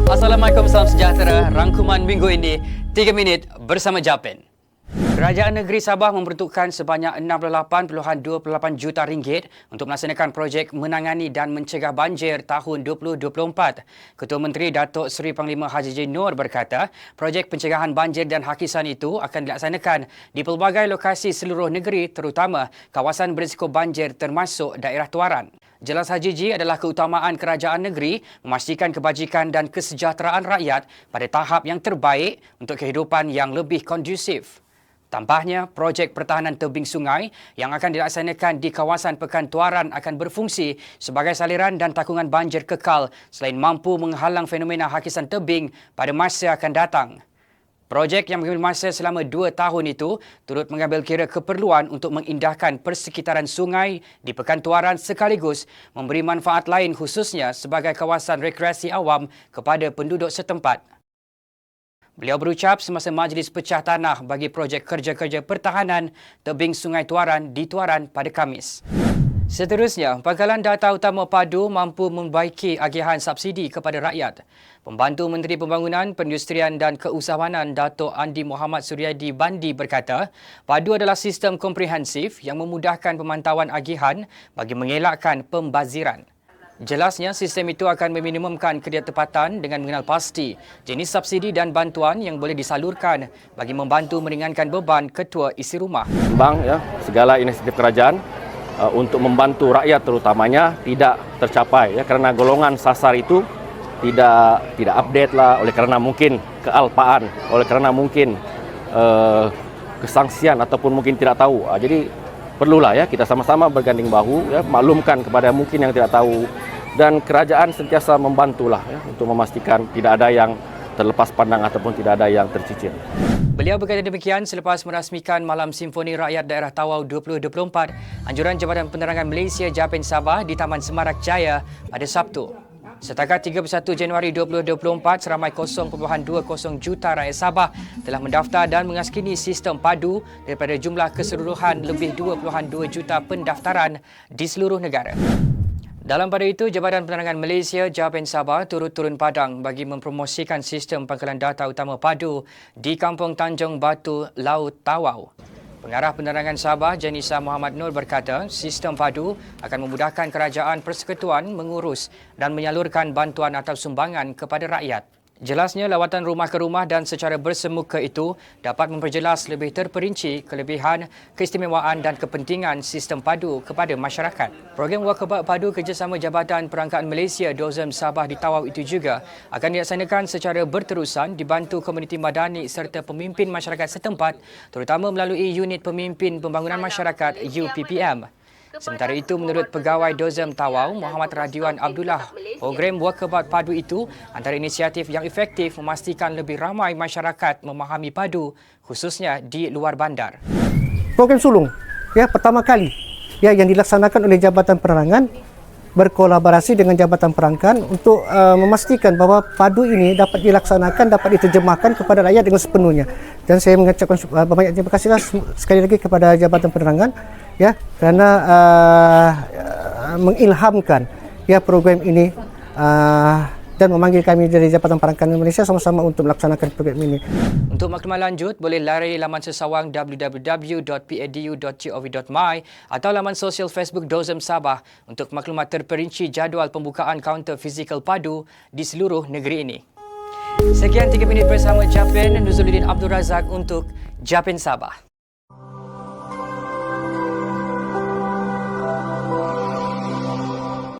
Assalamualaikum, salam sejahtera. Rangkuman minggu ini, 3 minit bersama Japan. Kerajaan negeri Sabah memperuntukkan sebanyak 68.28 juta ringgit untuk melaksanakan projek menangani dan mencegah banjir tahun 2024. Ketua Menteri Datuk Seri Panglima Haji J. Noor berkata, projek pencegahan banjir dan hakisan itu akan dilaksanakan di pelbagai lokasi seluruh negeri, terutama kawasan berisiko banjir termasuk daerah Tuaran. Jelas Haji J adalah keutamaan kerajaan negeri memastikan kebajikan dan kesejahteraan rakyat pada tahap yang terbaik untuk kehidupan yang lebih kondusif. Tambahnya, projek pertahanan tebing sungai yang akan dilaksanakan di kawasan Pekan Tuaran akan berfungsi sebagai saliran dan takungan banjir kekal selain mampu menghalang fenomena hakisan tebing pada masa akan datang. Projek yang mengambil masa selama 2 tahun itu turut mengambil kira keperluan untuk mengindahkan persekitaran sungai di Pekan Tuaran sekaligus memberi manfaat lain khususnya sebagai kawasan rekreasi awam kepada penduduk setempat. Beliau berucap semasa majlis pecah tanah bagi projek kerja-kerja pertahanan tebing Sungai Tuaran di Tuaran pada Khamis. Seterusnya, Pangkalan Data Utama Padu mampu membaiki agihan subsidi kepada rakyat. Pembantu Menteri Pembangunan, Perindustrian dan Keusahawanan Datuk Andi Muhammad Suryadi Bandi berkata, Padu adalah sistem komprehensif yang memudahkan pemantauan agihan bagi mengelakkan pembaziran. Jelasnya, sistem itu akan meminimumkan ketepatan dengan mengenal pasti jenis subsidi dan bantuan yang boleh disalurkan bagi membantu meringankan beban ketua isi rumah. Segala inisiatif kerajaan untuk membantu rakyat terutamanya tidak tercapai kerana golongan sasar itu tidak update lah, oleh kerana mungkin kealpaan, oleh kerana mungkin kesangsian ataupun mungkin tidak tahu. Jadi perlulah kita sama-sama berganding bahu maklumkan kepada mungkin yang tidak tahu, dan kerajaan sentiasa membantulah untuk memastikan tidak ada yang terlepas pandang ataupun tidak ada yang tercicir. Beliau berkata demikian selepas merasmikan Malam Simfoni Rakyat Daerah Tawau 2024 anjuran Jabatan Penerangan Malaysia Japan Sabah di Taman Semarak Jaya pada Sabtu. Setakat 31 Januari 2024, seramai 0.20 juta rakyat Sabah telah mendaftar dan mengaskini sistem padu daripada jumlah keseluruhan lebih 2.2 juta pendaftaran di seluruh negara. Dalam pada itu, Jabatan Penerangan Malaysia Japan Sabah turut turun padang bagi mempromosikan sistem Pangkalan Data Utama Padu di Kampung Tanjung Batu, Laut Tawau. Pengarah Penerangan Sabah, Janisa Muhammad Nur berkata, sistem padu akan memudahkan kerajaan persekutuan mengurus dan menyalurkan bantuan atau sumbangan kepada rakyat. Jelasnya, lawatan rumah ke rumah dan secara bersemuka itu dapat memperjelas lebih terperinci kelebihan, keistimewaan dan kepentingan sistem padu kepada masyarakat. Program Wakabat Padu kerjasama Jabatan Perangkaan Malaysia DOZM Sabah di Tawau itu juga akan dilaksanakan secara berterusan dibantu komuniti madani serta pemimpin masyarakat setempat, terutama melalui Unit Pemimpin Pembangunan Masyarakat UPPM. Sementara itu, menurut Pegawai DOZM Tawau, Muhammad Radiwan Abdullah, program Wakabat Padu itu antara inisiatif yang efektif memastikan lebih ramai masyarakat memahami padu, khususnya di luar bandar. Program sulung, pertama kali yang dilaksanakan oleh Jabatan Penerangan berkolaborasi dengan Jabatan Perangkaan untuk memastikan bahawa padu ini dapat dilaksanakan, dapat diterjemahkan kepada rakyat dengan sepenuhnya. Dan saya mengucapkan banyak terima kasih sekali lagi kepada Jabatan Penerangan kerana mengilhamkan program ini dan memanggil kami dari Jabatan Perangkaan Malaysia sama-sama untuk melaksanakan program ini. Untuk maklumat lanjut, boleh lari laman sesawang www.padu.gov.my atau laman sosial Facebook DOZM Sabah untuk maklumat terperinci jadual pembukaan kaunter fizikal padu di seluruh negeri ini. Sekian 3 minit bersama Japan, Nuzuluddin Abdul Razak untuk Japan Sabah.